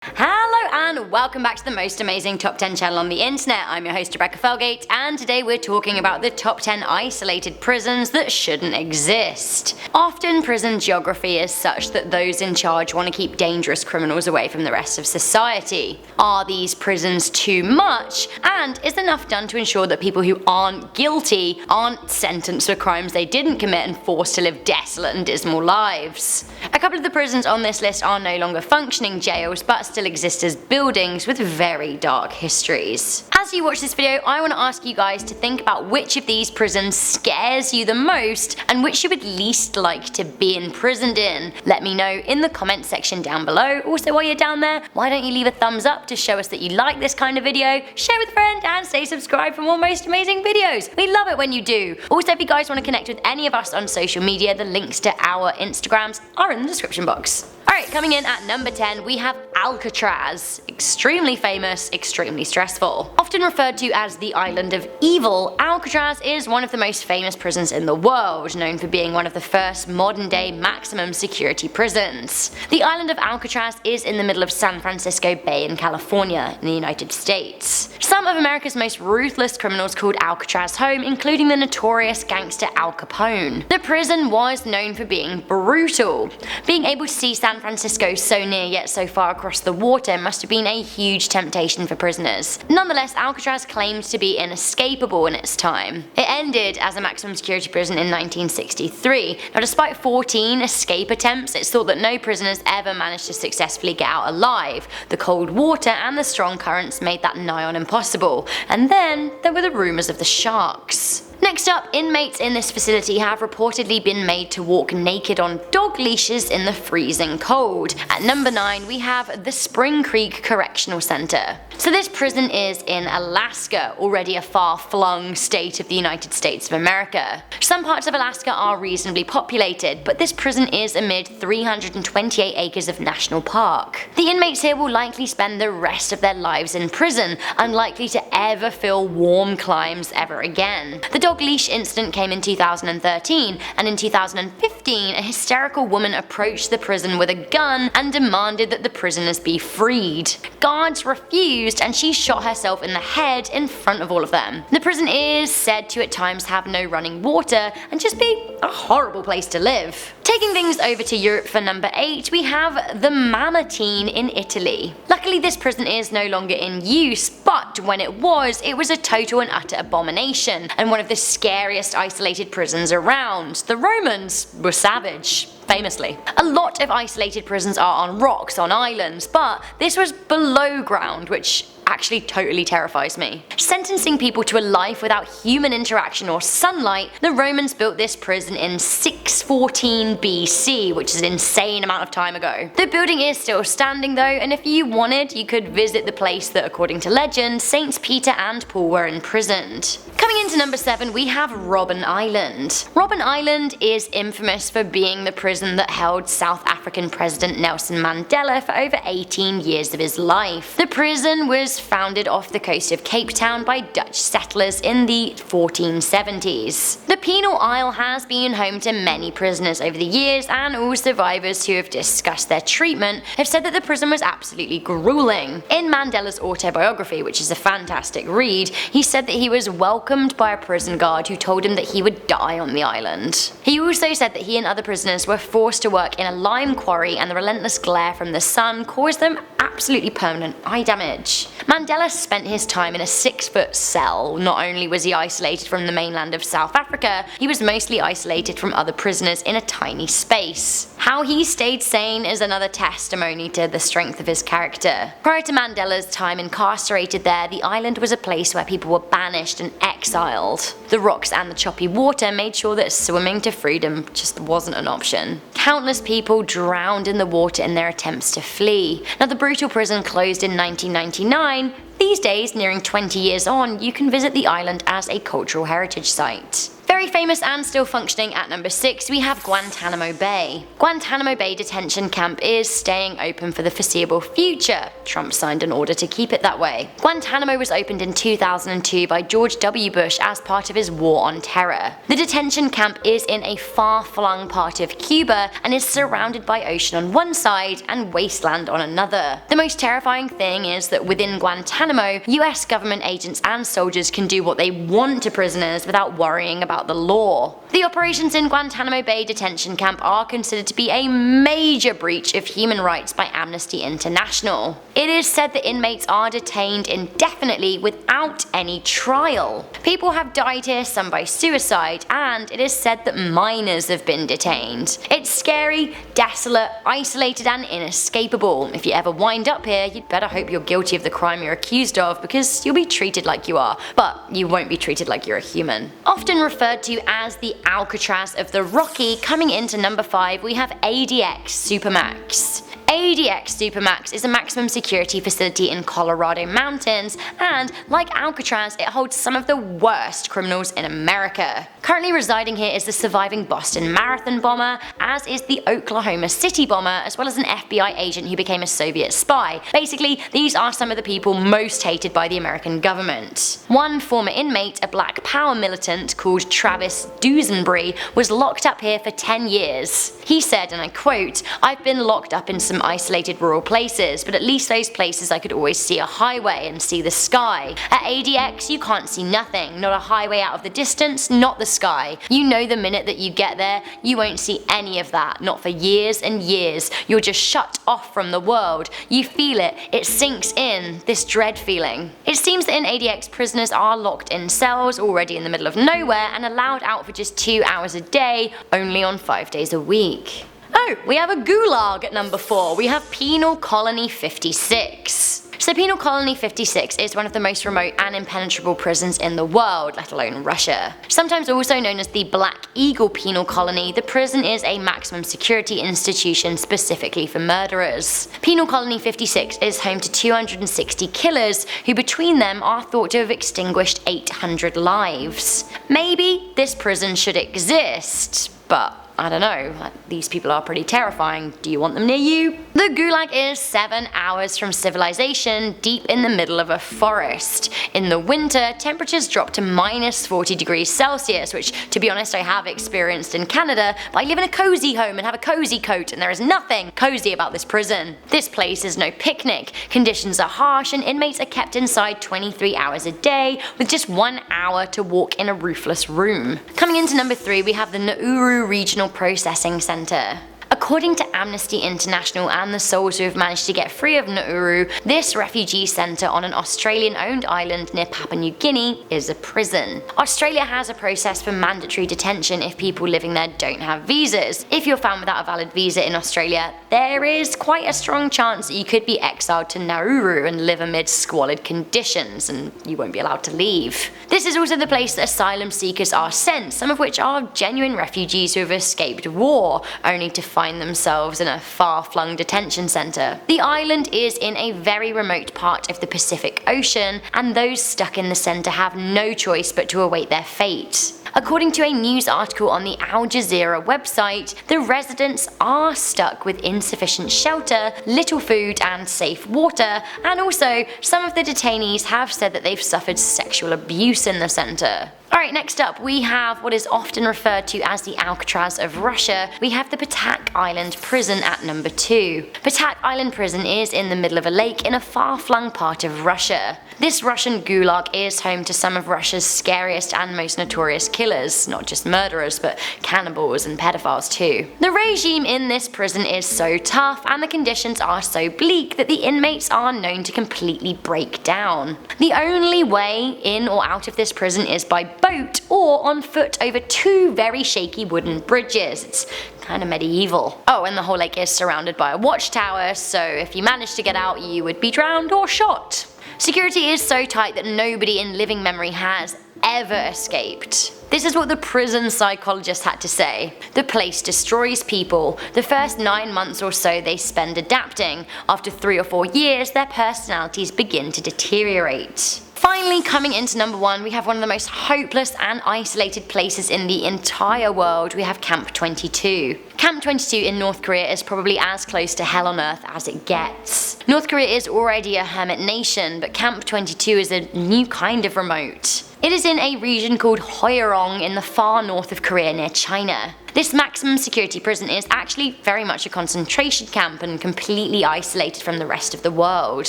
Hello and welcome back to the most amazing top 10 channel on the internet. I'm your host Rebecca Felgate, and today we're talking about the top 10 isolated prisons that shouldn't exist. Often prison geography is such that those in charge want to keep dangerous criminals away from the rest of society. Are these prisons too much? And is enough done to ensure that people who aren't guilty aren't sentenced for crimes they didn't commit and forced to live desolate and dismal lives? A couple of the prisons on this list are no longer functioning jails, but still exist as buildings with very dark histories. As you watch this video, I want to ask you guys to think about which of these prisons scares you the most and which you would least like to be imprisoned in. Let me know in the comment section down below. Also, while you're down there, why don't you leave a thumbs up to show us that you like this kind of video, share with a friend, and stay subscribed for more most amazing videos. We love it when you do. Also, if you guys want to connect with any of us on social media, the links to our Instagrams are in the description box. Alright, coming in at number 10, we have Alcatraz. Extremely famous, extremely stressful. Often referred to as the Island of Evil, Alcatraz is one of the most famous prisons in the world, known for being one of the first modern-day maximum security prisons. The island of Alcatraz is in the middle of San Francisco Bay in California, in the United States. Some of America's most ruthless criminals called Alcatraz home, including the notorious gangster Al Capone. The prison was known for being brutal. Being able to see San Francisco so near yet so far across the water must have been a huge temptation for prisoners. Nonetheless, Alcatraz claimed to be inescapable in its time. It ended as a maximum security prison in 1963. Now, despite 14 escape attempts, it's thought that no prisoners ever managed to successfully get out alive. The cold water and the strong currents made that nigh on impossible. And then there were the rumours of the sharks. Next up, inmates in this facility have reportedly been made to walk naked on dog leashes in the freezing cold. At number 9, we have the Spring Creek Correctional Center. So this prison is in Alaska, already a far-flung state of the United States of America. Some parts of Alaska are reasonably populated, but this prison is amid 328 acres of national park. The inmates here will likely spend the rest of their lives in prison, unlikely to ever feel warm climes ever again. The dog leash incident came in 2013, and in 2015 a hysterical woman approached the prison with a gun and demanded that the prisoners be freed. Guards refused, and she shot herself in the head in front of all of them. The prison is said to at times have no running water and just be a horrible place to live. Taking things over to Europe for number 8, we have the Mamertine in Italy. Luckily, this prison is no longer in use, but when it was a total and utter abomination, and one of the scariest isolated prisons around. The Romans were savage. Famously. A lot of isolated prisons are on rocks, on islands, but this was below ground, which actually totally terrifies me. Sentencing people to a life without human interaction or sunlight, the Romans built this prison in 614 BC, which is an insane amount of time ago. The building is still standing though, and if you wanted, you could visit the place that, according to legend, Saints Peter and Paul were imprisoned. Coming into number 7, we have Robben Island. Robben Island is infamous for being the prison that held South African President Nelson Mandela for over 18 years of his life. The prison was founded off the coast of Cape Town by Dutch settlers in the 1470s. The penal isle has been home to many prisoners over the years, and all survivors who have discussed their treatment have said that the prison was absolutely grueling. In Mandela's autobiography, which is a fantastic read, he said that he was welcomed by a prison guard who told him that he would die on the island. He also said that he and other prisoners were forced to work in a lime quarry, and the relentless glare from the sun caused them absolutely permanent eye damage. Mandela spent his time in a 6-foot cell. Not only was he isolated from the mainland of South Africa, he was mostly isolated from other prisoners in a tiny space. How he stayed sane is another testimony to the strength of his character. Prior to Mandela's time incarcerated there, the island was a place where people were banished and exiled. The rocks and the choppy water made sure that swimming to freedom just wasn't an option. Countless people drowned in the water in their attempts to flee. Now, the brutal prison closed in 1999. These days, nearing 20 years on, you can visit the island as a cultural heritage site. Very famous and still functioning at number 6, we have Guantanamo Bay. Guantanamo Bay Detention Camp is staying open for the foreseeable future. Trump signed an order to keep it that way. Guantanamo was opened in 2002 by George W. Bush as part of his war on terror. The detention camp is in a far-flung part of Cuba and is surrounded by ocean on one side and wasteland on another. The most terrifying thing is that within Guantanamo, US government agents and soldiers can do what they want to prisoners without worrying about the law. The operations in Guantanamo Bay Detention Camp are considered to be a major breach of human rights by Amnesty International. It is said that inmates are detained indefinitely without any trial. People have died here, some by suicide, and it is said that minors have been detained. It's scary, desolate, isolated and inescapable. If you ever wind up here, you'd better hope you're guilty of the crime you're accused of, because you'll be treated like you are, but you won't be treated like you're a human. Often referred to as the Alcatraz of the Rocky, coming into number 5 we have ADX Supermax. ADX Supermax is a maximum security facility in Colorado mountains, and like Alcatraz, it holds some of the worst criminals in America. Currently residing here is the surviving Boston Marathon bomber, as is the Oklahoma City bomber, as well as an FBI agent who became a Soviet spy. Basically, these are some of the people most hated by the American government. One former inmate, a Black Power militant called Travis Dusenbury, was locked up here for 10 years. He said, and I quote, "I've been locked up in some isolated rural places, but at least those places I could always see a highway and see the sky. At ADX you can't see nothing, not a highway out of the distance, not the sky. You know the minute that you get there, you won't see any of that, not for years and years. You're just shut off from the world. You feel it, it sinks in, this dread feeling." It seems that in ADX prisoners are locked in cells already in the middle of nowhere and allowed out for just 2 hours a day, only on 5 days a week. Oh, we have a gulag at number 4. We have Penal Colony 56. So Penal Colony 56 is one of the most remote and impenetrable prisons in the world, let alone Russia. Sometimes also known as the Black Eagle Penal Colony, the prison is a maximum security institution specifically for murderers. Penal Colony 56 is home to 260 killers who between them are thought to have extinguished 800 lives. Maybe this prison should exist, but I don't know, these people are pretty terrifying. Do you want them near you? The Gulag is 7 hours from civilization, deep in the middle of a forest. In the winter, temperatures drop to minus 40 degrees Celsius, which to be honest I have experienced in Canada, but I live in a cozy home and have a cozy coat, and there is nothing cozy about this prison. This place is no picnic. Conditions are harsh and inmates are kept inside 23 hours a day, with just 1 hour to walk in a roofless room. Coming into number 3 we have the Nauru Regional Processing Center. According to Amnesty International and the souls who have managed to get free of Nauru, this refugee centre on an Australian-owned island near Papua New Guinea is a prison. Australia has a process for mandatory detention if people living there don't have visas. If you're found without a valid visa in Australia, there is quite a strong chance that you could be exiled to Nauru and live amid squalid conditions, and you won't be allowed to leave. This is also the place that asylum seekers are sent, some of which are genuine refugees who have escaped war, only to find themselves in a far-flung detention centre. The island is in a very remote part of the Pacific Ocean, and those stuck in the centre have no choice but to await their fate. According to a news article on the Al Jazeera website, the residents are stuck with insufficient shelter, little food and safe water, and also some of the detainees have said that they've suffered sexual abuse in the centre. Alright, next up we have what is often referred to as the Alcatraz of Russia. We have the Patak Island Prison at number 2. Patak Island Prison is in the middle of a lake in a far-flung part of Russia. This Russian gulag is home to some of Russia's scariest and most notorious killers, not just murderers but cannibals and pedophiles too. The regime in this prison is so tough and the conditions are so bleak that the inmates are known to completely break down. The only way in or out of this prison is by boat or on foot over 2 very shaky wooden bridges. It's kind of medieval. Oh, and the whole lake is surrounded by a watchtower, so if you managed to get out you would be drowned or shot. Security is so tight that nobody in living memory has ever escaped. This is what the prison psychologist had to say. The place destroys people. The first 9 months or so they spend adapting. After 3 or 4 years, their personalities begin to deteriorate. Finally, coming into number 1, we have one of the most hopeless and isolated places in the entire world. We have Camp 22. Camp 22 in North Korea is probably as close to hell on earth as it gets. North Korea is already a hermit nation, but Camp 22 is a new kind of remote. It is in a region called Hwoarong in the far north of Korea near China. This maximum security prison is actually very much a concentration camp and completely isolated from the rest of the world.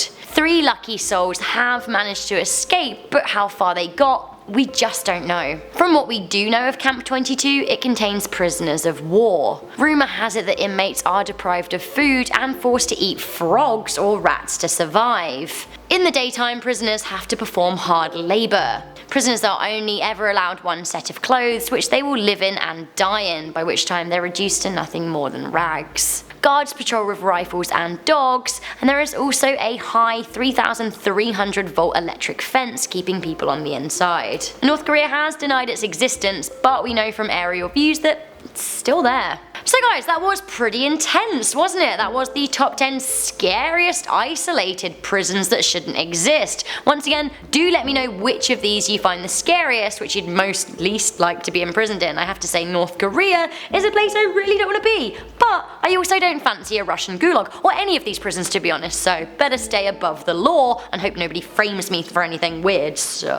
3 lucky souls have managed to escape, but how far they got, we just don't know. From what we do know of Camp 22, it contains prisoners of war. Rumour has it that inmates are deprived of food and forced to eat frogs or rats to survive. In the daytime, prisoners have to perform hard labour. Prisoners are only ever allowed 1 set of clothes, which they will live in and die in, by which time they're reduced to nothing more than rags. Guards patrol with rifles and dogs, and there is also a high 3,300 volt electric fence keeping people on the inside. North Korea has denied its existence, but we know from aerial views that it's still there. So guys, that was pretty intense, wasn't it? That was the top 10 scariest isolated prisons that shouldn't exist. Once again, do let me know which of these you find the scariest, which you'd most least like to be imprisoned in. I have to say North Korea is a place I really don't want to be, but I also don't fancy a Russian gulag, or any of these prisons to be honest, so better stay above the law and hope nobody frames me for anything weird. So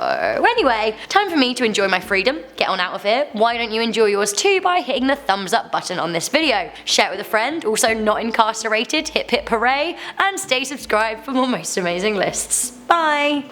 anyway, time for me to enjoy my freedom, get on out of here. Why don't you enjoy yours too by hitting the thumbs up button on this video, share it with a friend, also not incarcerated, hip hip hooray, and stay subscribed for more most amazing lists. Bye!